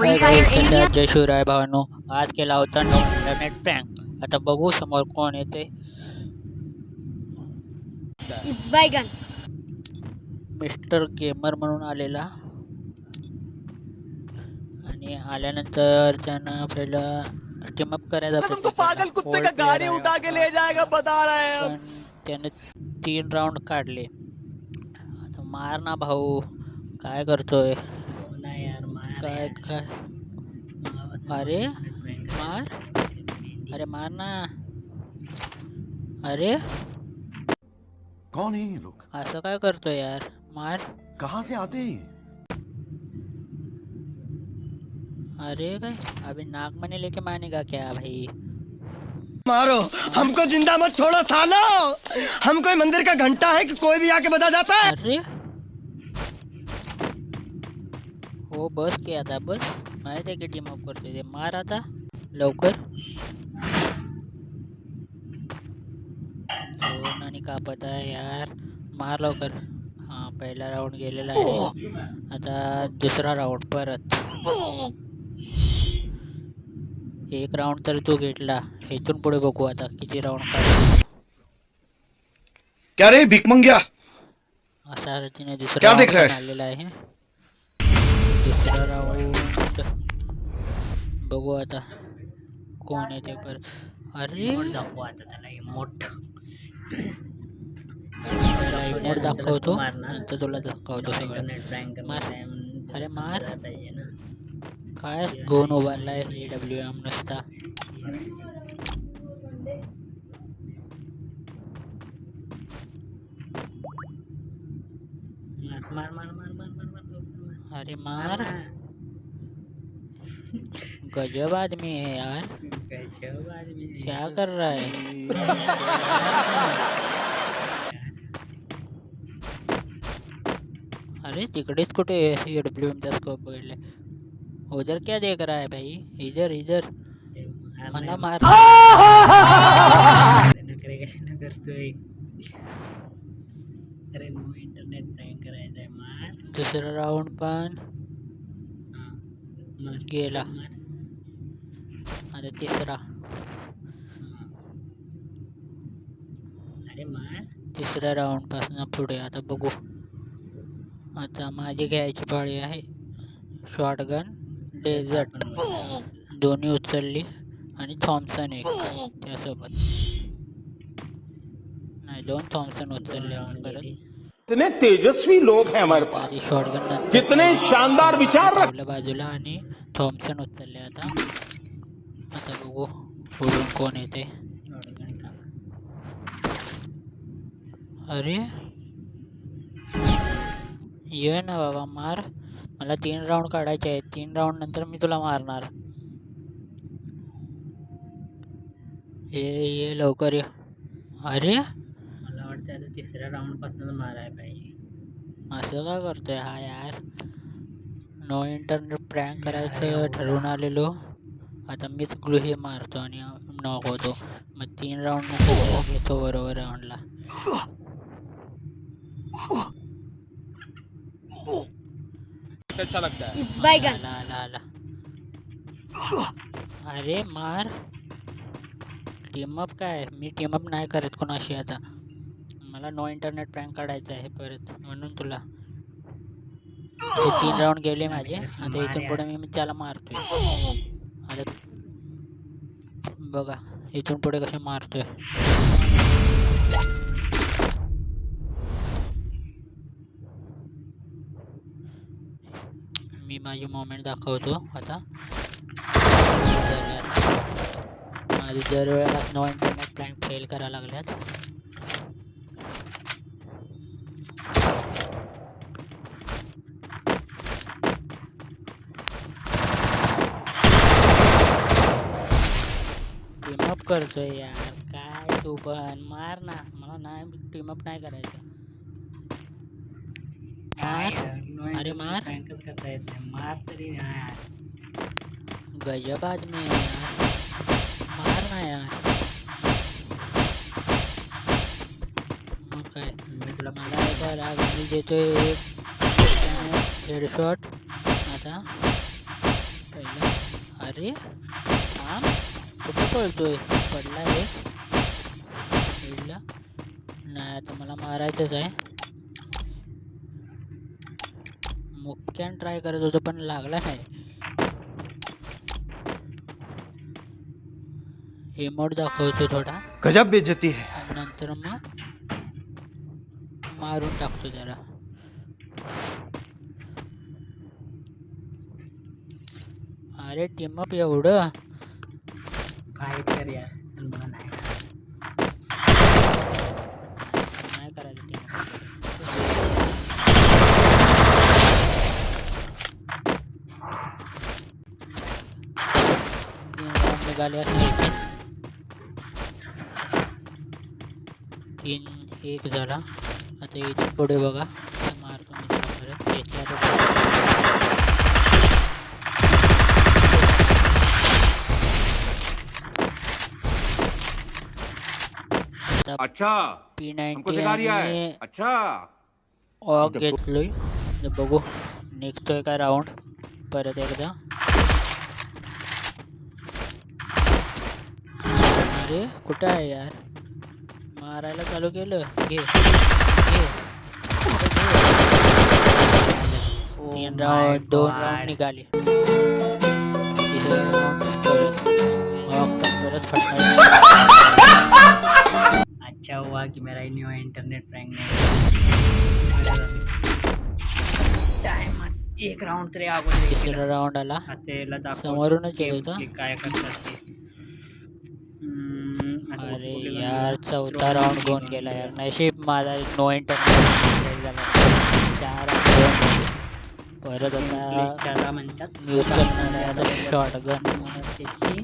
Free Fire India. जय शिवराय भावानो, आज केला होता नो इंटरनेट प्रँक. आता बघू समोर कोण येते. बैगन मिस्टर गेमर म्हणून आलेला आणि आल्यानंतर त्यानं आपल्याला टीम अप करायचा तुमको पागल कुत्ते का गाड़ी उठा के ले जाएगा बता रहे हैं हम. पण त्याने 3 राऊंड काढले. आता मार ना भाऊ, काय करतोय? नाही यार मार काय काय अरे मार, अरे मार ना. अरे कौन है ये लोग? असं काय करतोय यार? मार. कहाँ से आते हैं? अरे भाई अभी नागमणि लेके मानेगा क्या भाई? मारो हमको जिंदा मत छोड़ो सालो. हम कोई मंदिर का घंटा है कि कोई भी आके बजा जाता है. अरे हो बस की आता बस. माहित आहे की टीम अप करतोय ते. मार आता लवकर. दोन आणि कापत आहे यार. मार लवकर. हा पहिला राऊंड गेलेला आहे. आता दुसरा राऊंड परत. एक राऊंड तर तू घेतला. इथून पुढे बघू आता किती राऊंड काढतो. क्या रे भिकमंग्या? अशा रीतीने दुसरा क्या देख राऊंड रहा पण है? आलेला आहे. दुसरा राऊंड बघू आता कोण येते परत. अरे दाखवा आता त्याला इमोट. इमोट दाखवतो नंतर तुला दाखवतो सगळं. इंटरनेट प्रँक मार. अरे मार. पाहिजे ना. काय घेऊन उभारलाय AWM नुसता. मार मार मार मार मार मार मार. अरे मार. गजब आदमी है यार. गजब आदमी. क्या कर रहा है? अरे तिकडेच कुठे AWM चा स्कोप बघितले. उधर क्या देख रहा है भाई? इधर इधर मला मार. नखरे कशाला करतोय? अरे नो इंटरनेट प्रँक करायचा आहे. मार. दुसरा राऊंड पण मार. गेला. मार. आता तिसरा. अरे मार. तिसऱ्या राऊंड पासून पुढे आता बघू. आता माझी घ्यायची पाळी आहे. शॉटगन डेझर्ट दोन्ही उचलली आणि थॉम्सन एक त्यासोबत. नाही 2 थॉम्सन उचलले परत. कितने तेजस्वी लोग हैं हमारे पास. शॉटगन नंतर कितने शानदार विचार रख. आपल्या बाजूला आणि थॉम्सन उचलले. आता आता बघू पुढून कोण येते. अरे ये ना बाबा मार. मला 3 राऊंड काढायचे आहेत. 3 राऊंड नंतर मी तुला मारणार. ये लवकर ये. अरे मला वाटतं आता तिसऱ्या राऊंड पासून मारायला पाहिजे. असं का करतोय हा यार? नो इंटरनेट प्रँक करायचं ठरवून आलेलो. आता मीच गृही मारतो आणि नॉक होतो. मग 3 राऊंड नंतर घेतो बरोबर राऊंडला. अच्छा लगता है. बैगन आला आला. अरे मार. टीमअप काय? मी टीमअप नाही करत कोणाशी. आता मला नो इंटरनेट प्रँक काढायचं आहे परत म्हणून तुला. 3 राऊंड गेले माझे. आता इथून पुढे मी त्याला मारतोय. आता बघा इथून पुढे कसे मारतोय. मी माझी मोमेंट दाखवतो आता. माझी दर वेळेला नो इंटरनेट प्रँक फेल करायला लागल्यात. टीमअप करतोय यार. काय तू पण मार ना. मला नाही टीमअप नाही करायचं. मार. अरे मार. प्रँकच करता येत नाही. मार तरी यार. गजब आदमी है यार. मार ना यार. मग काय मी तुला मला एका राग मी देतोय एक हेडशॉट. आता पहिला अरे थांब कुठं पळतोय पडला रे पडला नाही आता मला मारायचंच आहे मुक्क्यान ट्राय करत होतो पण लागला नाही इमोट दाखवतो थोडा गजब बेइज्जती है. आणि नंतर मग मारून टाकतो जरा अरे टीम अप एवढं फाईट कर यार चल मला नाही नाही करायचं टीम निघाले असतील 3-1 झाला आता इथून पुढे बघा मारतो मी परत अच्छा हमको सिखा रिया है P90 अच्छा ऑग घेतलोय तर बघू निघतोय का राऊंड परत एकदा अरे कुठे आहे यार मारायला चालू केलं घे घे 3 राऊंड 2 राऊंड निघाले तिसरे राऊंड परत ऑग पण परत फटका अच्छा हुआ कि मेरा न्यू इंटरनेट प्रैंक नहीं टाइम एक राउंड तरी अगोदर तिसरा राऊंड आला हातेला समोरूनच येत होता काय करतात ते अरे यार चौथा राऊंड घेऊन गेला यार नशीब माझा नो इंटरनेट झाला 4 राऊंड परत आता त्याला म्हणतात मी उचलणार आहे आता शॉटगन त्याची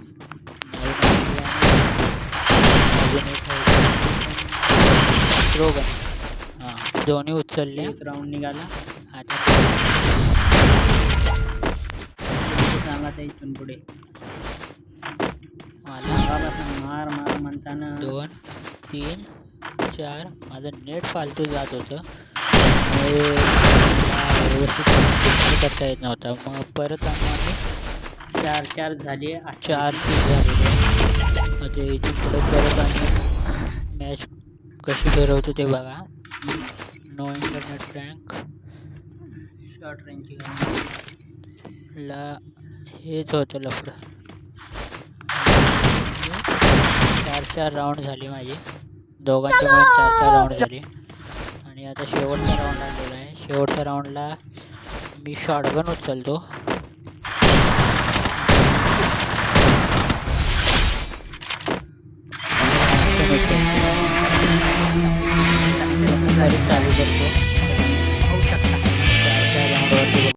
हां दोन्ही उचलले एक राउंड निघाला आता सांगा त्या इथून पुढे मला मार मार म्हणताना 2 3 4 माझं नेट फालतू जात होतं व्यवस्थित करता येत नव्हता मग परत आम्ही 4 झाली 4-3 झालेले आता इथून पुढे परत आम्ही मॅच कशी फिरवतो ते बघा नो इंटरनेट प्रँक शॉर्ट रेंजची ला हेच होतं लफडं 4 राऊंड झाली माझी दोघांचे मिळून 4 राऊंड झाली आणि आता शेवटचा राऊंड आलेला आहे शेवटच्या राऊंडला मी शॉटगन उचलतो चालू करतो